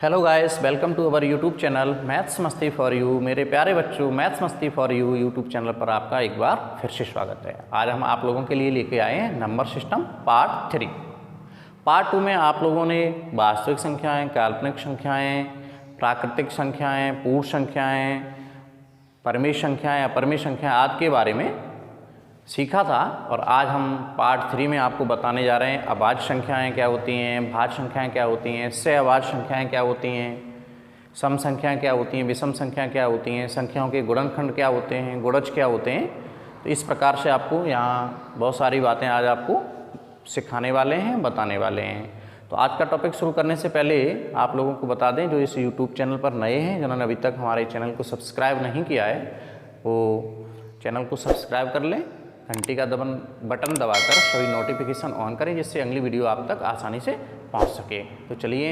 Hello guys, welcome to our YouTube channel maths Masti for you. मेरे प्यारे बच्चों, maths Masti for you YouTube channel पर आपका एक बार फिर से स्वागत है। आज हम आप लोगों के लिए लेके आए हैं नंबर सिस्टम पार्ट 3। पार्ट 2 में आप लोगों ने वास्तविक संख्याएं, काल्पनिक संख्याएं, प्राकृतिक संख्याएं, पूर्ण संख्याएं, परिमेय संख्याएं, अपरिमेय संख्याएं आदि के बारे में सीखा था। और आज हम पार्ट 3 में आपको बताने जा रहे हैं अभाज्य संख्याएं क्या होती हैं, भाज्य संख्याएं क्या होती हैं, सहअभाज्य संख्याएं क्या होती हैं, सम संख्याएं क्या होती हैं, विषम संख्याएं क्या होती हैं, संख्याओं के गुणनखंड क्या होते हैं, गुणज क्या होते हैं। तो इस प्रकार से आपको यहाँ बहुत सारी बातें आज आपको सिखाने वाले हैं, बताने वाले हैं। तो आज का टॉपिक शुरू करने से पहले आप लोगों को बता दें, जो इस यूट्यूब चैनल पर नए हैं, जिन्होंने अभी तक हमारे चैनल को सब्सक्राइब नहीं किया है, वो चैनल को सब्सक्राइब कर लें, घंटी का बटन दबाकर सभी नोटिफिकेशन ऑन करें, जिससे अगली वीडियो आप तक आसानी से पहुंच सके। तो चलिए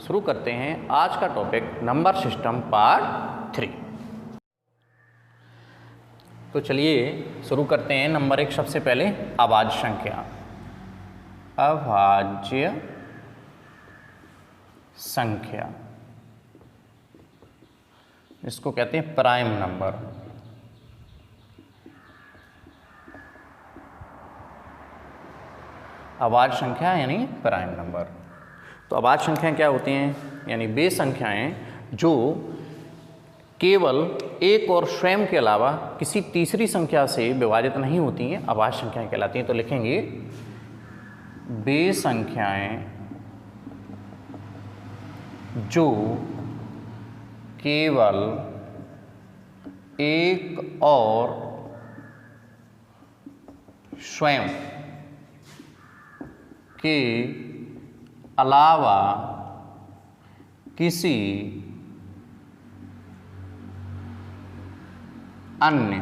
शुरू करते हैं आज का टॉपिक नंबर सिस्टम पार्ट 3। तो चलिए शुरू करते हैं। नंबर 1 सबसे पहले अभाज्य संख्या। अभाज्य संख्या इसको कहते हैं प्राइम नंबर। अभाज्य संख्या यानी प्राइम नंबर। तो अभाज्य संख्याएं क्या होती हैं? यानी वे संख्याएं जो केवल एक और स्वयं के अलावा किसी तीसरी संख्या से विभाजित नहीं होती हैं, अभाज्य संख्याएं कहलाती हैं। तो लिखेंगे वे संख्याएं जो केवल एक और स्वयं के अलावा किसी अन्य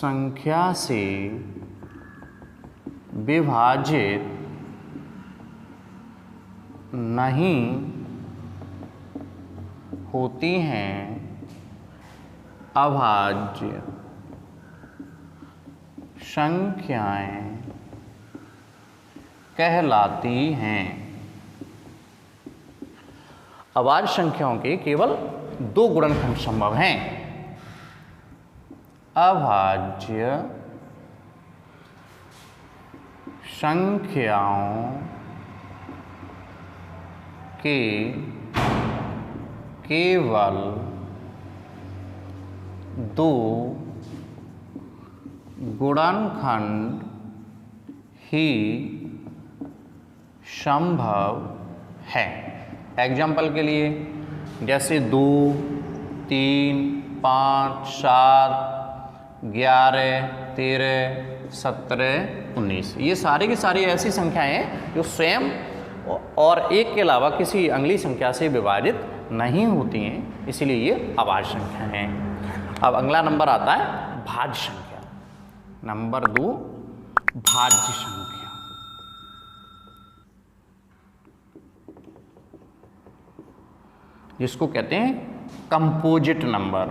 संख्या से विभाजित नहीं होती हैं, अभाज्य संख्याएं कहलाती हैं। अभाज्य संख्याओं के केवल 2 गुणनखंड संभव हैं। अभाज्य संख्याओं के केवल 2 गुणनखंड ही संभव है। एग्जाम्पल के लिए जैसे 2, 3, 5, 7, 11, 13, 17, 19, ये सारी की सारी ऐसी संख्याएं हैं जो स्वयं और एक के अलावा किसी अगली संख्या से विभाजित नहीं होती हैं, इसीलिए ये अभाज्य संख्या हैं। अब अगला नंबर आता है भाज्य संख्या। नंबर 2 भाज्य संख्या। जिसको कहते हैं कंपोजिट नंबर।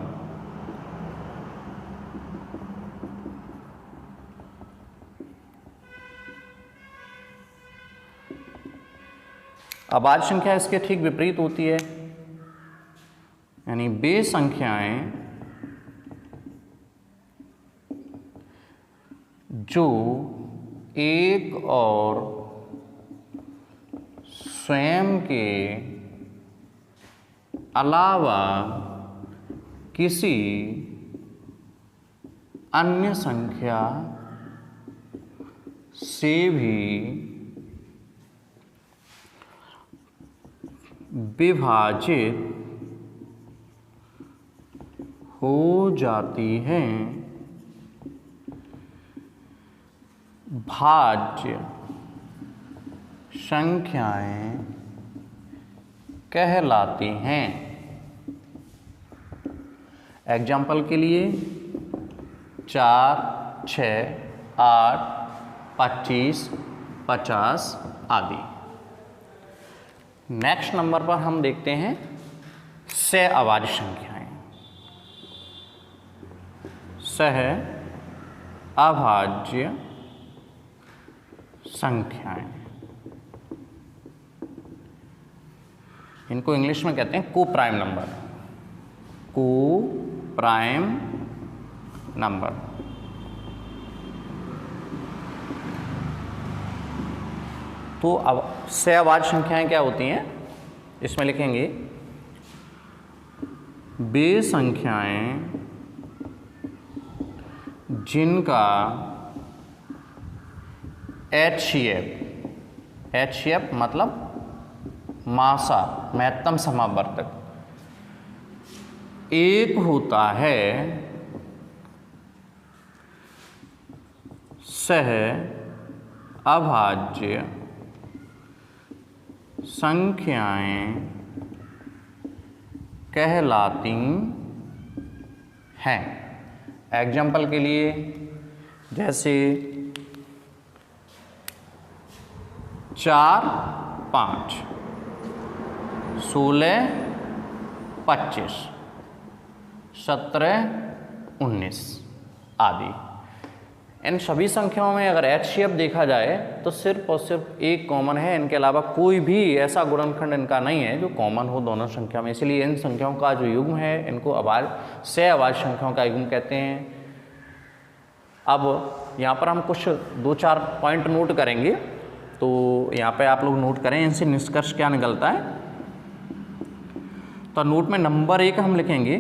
अभाज्य संख्या इसके ठीक विपरीत होती है। यानी वे संख्याएं जो एक और स्वयं के अलावा किसी अन्य संख्या से भी विभाजित हो जाती हैं, भाज्य संख्याएं कहलाती हैं। एग्जाम्पल के लिए 4, 6, 8, 25, 50 आदि। नेक्स्ट नंबर पर हम देखते हैं सहअभाज्य संख्याएं। सहअभाज्य संख्याएं। इनको इंग्लिश में कहते हैं को प्राइम नंबर, को प्राइम नंबर। तो अब सहअवाच्य संख्याएं क्या होती हैं, इसमें लिखेंगे वे संख्याएं जिनका HCF मतलब मासा महत्तम समावर्तक 1 होता है, सह अभाज्य संख्याएं कहलाती हैं। एग्जाम्पल के लिए जैसे 4, 5, 16, 25, 17, 19 आदि। इन सभी संख्याओं में अगर HCF देखा जाए तो सिर्फ और सिर्फ एक कॉमन है, इनके अलावा कोई भी ऐसा गुणनखंड इनका नहीं है जो कॉमन हो दोनों संख्या में। इसलिए इन संख्याओं का जो युग्म है इनको सहअवाच्य संख्याओं का युग्म कहते हैं। अब यहाँ पर हम कुछ 2-4 पॉइंट नोट करेंगे, तो यहाँ पे आप लोग नोट करें, इनसे निष्कर्ष क्या निकलता है। तो नोट में नंबर 1 हम लिखेंगे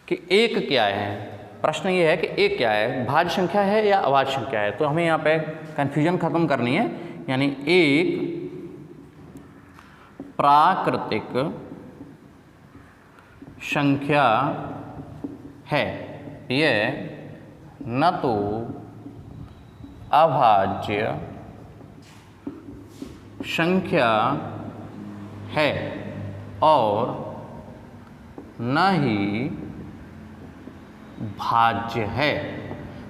कि 1 क्या है। प्रश्न ये है कि 1 क्या है, भाज्य संख्या है या अभाज्य संख्या है। तो हमें यहाँ पे कन्फ्यूजन खत्म करनी है, यानी 1 प्राकृतिक संख्या है, यह न तो अभाज्य संख्या है और न ही भाज्य है।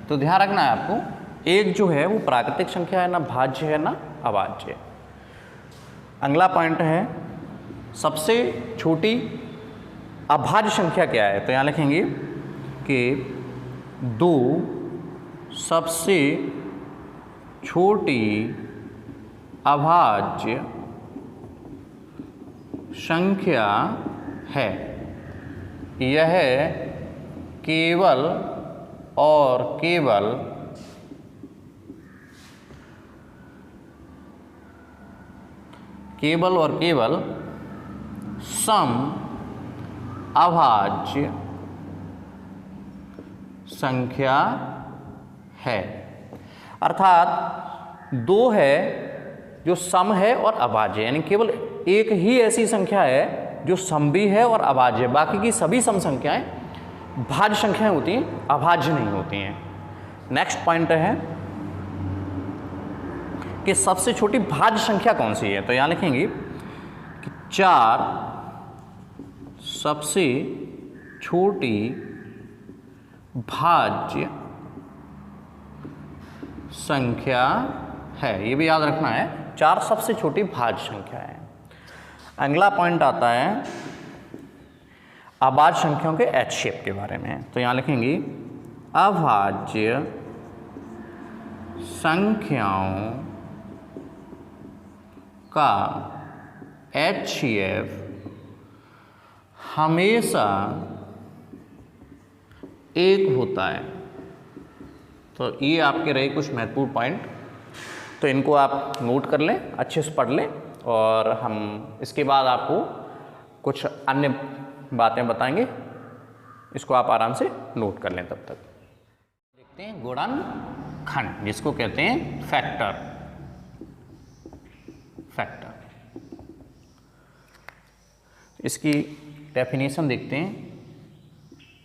तो ध्यान रखना है आपको, 1 जो है वो प्राकृतिक संख्या है, ना भाज्य है ना अभाज्य। अगला पॉइंट है सबसे छोटी अभाज्य संख्या क्या है। तो यहाँ लिखेंगे कि 2 सबसे छोटी अभाज्य संख्या है, यह केवल और केवल सम अभाज्य संख्या है। अर्थात 2 है जो सम है और अभाज्य, यानी केवल एक ही ऐसी संख्या है जो सम भी है और अभाज्य है। बाकी की सभी सम संख्याएं भाज्य संख्याएं होती हैं, अभाज्य नहीं होती हैं। नेक्स्ट पॉइंट है कि सबसे छोटी भाज्य संख्या कौन सी है। तो यहां लिखेंगे कि 4 सबसे छोटी भाज्य संख्या है। ये भी याद रखना है, 4 सबसे छोटी भाज्य संख्या है। अगला पॉइंट आता है अभाज्य संख्याओं के HCF के बारे में। तो यहाँ लिखेंगे अभाज्य संख्याओं का HCF हमेशा 1 होता है। तो ये आपके रहे कुछ महत्वपूर्ण पॉइंट, तो इनको आप नोट कर लें, अच्छे से पढ़ लें, और हम इसके बाद आपको कुछ अन्य बातें बताएंगे, इसको आप आराम से नोट कर लें। तब तक देखते हैं गुणनखंड, जिसको कहते हैं फैक्टर। इसकी डेफिनेशन देखते हैं,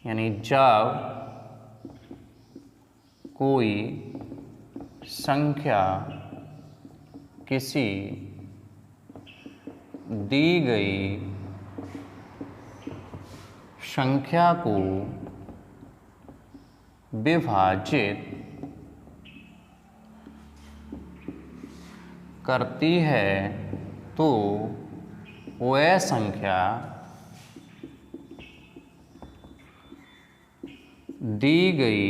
यानी जब कोई संख्या किसी दी गई संख्या को विभाजित करती है तो वह संख्या दी गई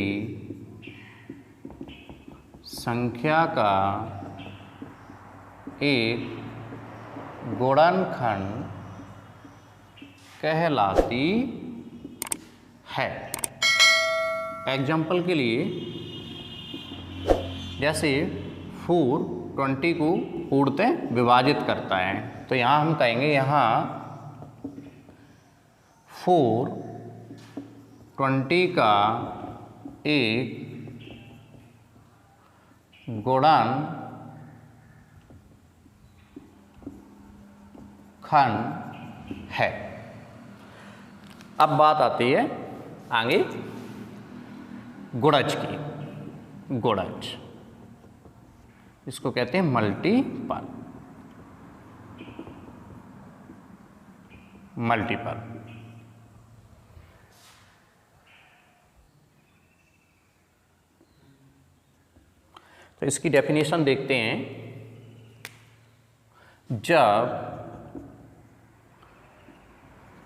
संख्या का एक गुणनखंड कहलाती है। एग्जाम्पल के लिए जैसे 4 20 को पूर्णतः विभाजित करता है, तो यहाँ हम कहेंगे यहाँ 4 20 का एक गुणनखंड है। अब बात आती है आगे गुणज की। गुणज इसको कहते हैं मल्टीपल। मल्टीपल तो इसकी डेफिनेशन देखते हैं। जब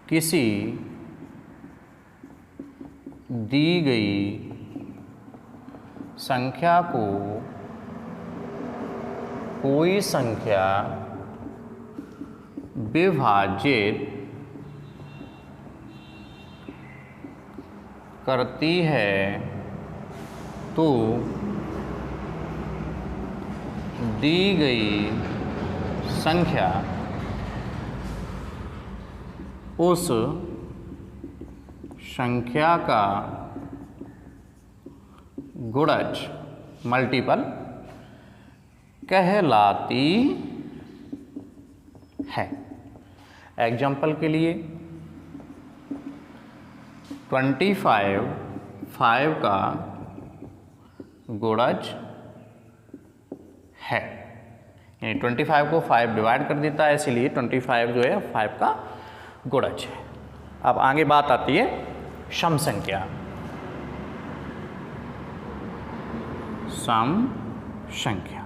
किसी दी गई संख्या को कोई संख्या विभाजित करती है तो दी गई संख्या उस संख्या का गुणज मल्टीपल कहलाती है। एग्जाम्पल के लिए 25 5 का गुणज है, यानी 25 को 5 डिवाइड कर देता है, इसलिए 25 जो है 5 का गुणज है। अब आगे बात आती है सम संख्या। सम संख्या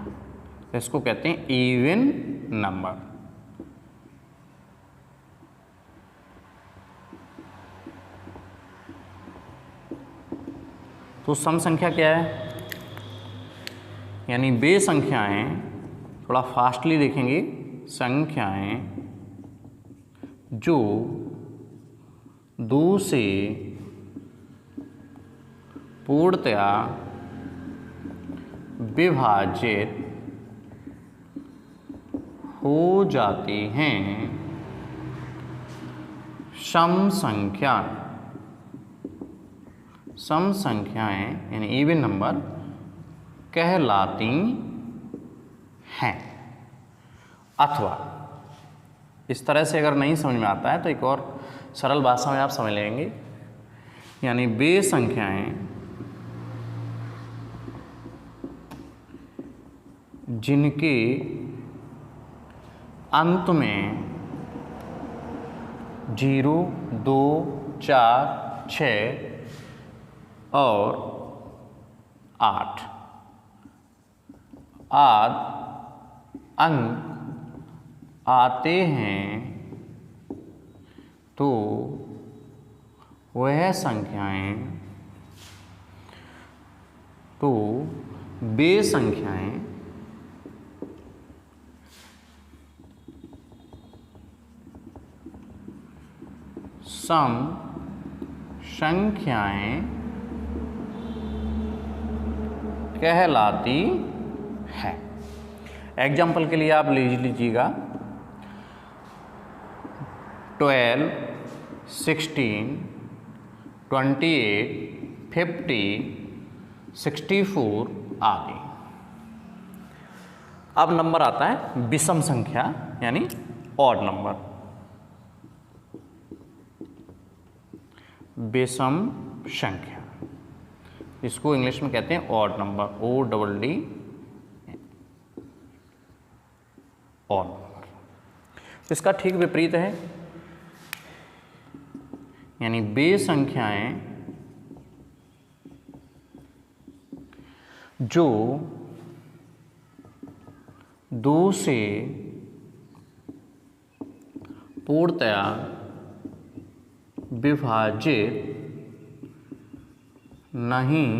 इसको कहते हैं इवन नंबर। तो सम संख्या क्या है, यानी वे संख्याएं, थोड़ा फास्टली देखेंगे, संख्याएं जो 2 से पूर्णतया विभाजित हो जाती हैं, सम संख्या। सम संख्याएं यानी इवन नंबर कहलाती हैं। अथवा इस तरह से अगर नहीं समझ में आता है तो एक और सरल भाषा में आप समझ लेंगे, यानी वे संख्याएं जिनके अंत में 0, 2, 4, 6 और 8 आदि अंक आते हैं, तो वह संख्याएं, तो वे संख्याएं सम संख्याएं कहलाती है। एग्जाम्पल के लिए आप लिख लीजिएगा 12, 16, 28, 50, 64 आदि। अब नंबर आता है विषम संख्या यानी ऑड नंबर। विषम संख्या इसको इंग्लिश में कहते हैं odd number, ODD odd number. इसका ठीक विपरीत है, यानी वे संख्याएं जो 2 से पूर्णतया विभाजित नहीं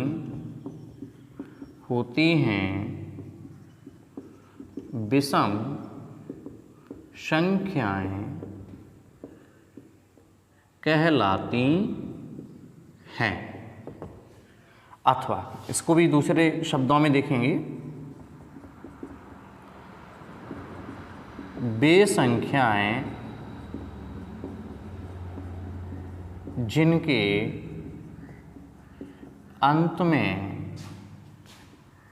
होती हैं, विषम संख्याएं कहलाती हैं। अथवा इसको भी दूसरे शब्दों में देखेंगे, वे संख्याएं जिनके अंत में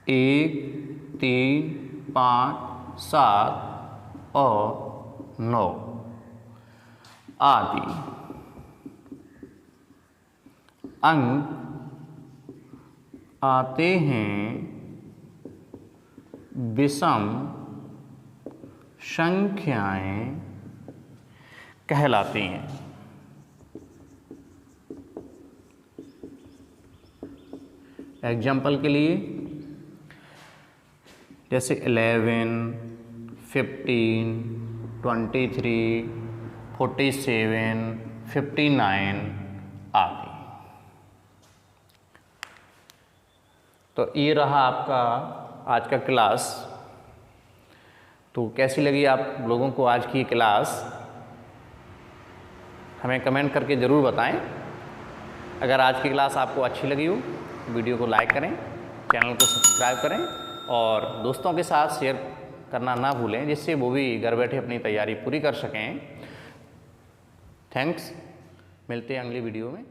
1, 3, 5, 7 और 9 आदि अंक आते हैं, विषम संख्याएं कहलाती हैं। एग्जाम्पल के लिए जैसे 11, 15, 23, 47, 59 आदि। तो ये रहा आपका आज का क्लास। तो कैसी लगी आप लोगों को आज की क्लास, हमें कमेंट करके ज़रूर बताएं। अगर आज की क्लास आपको अच्छी लगी हो, वीडियो को लाइक करें, चैनल को सब्सक्राइब करें और दोस्तों के साथ शेयर करना ना भूलें, जिससे वो भी घर बैठे अपनी तैयारी पूरी कर सकें। थैंक्स, मिलते हैं अगली वीडियो में।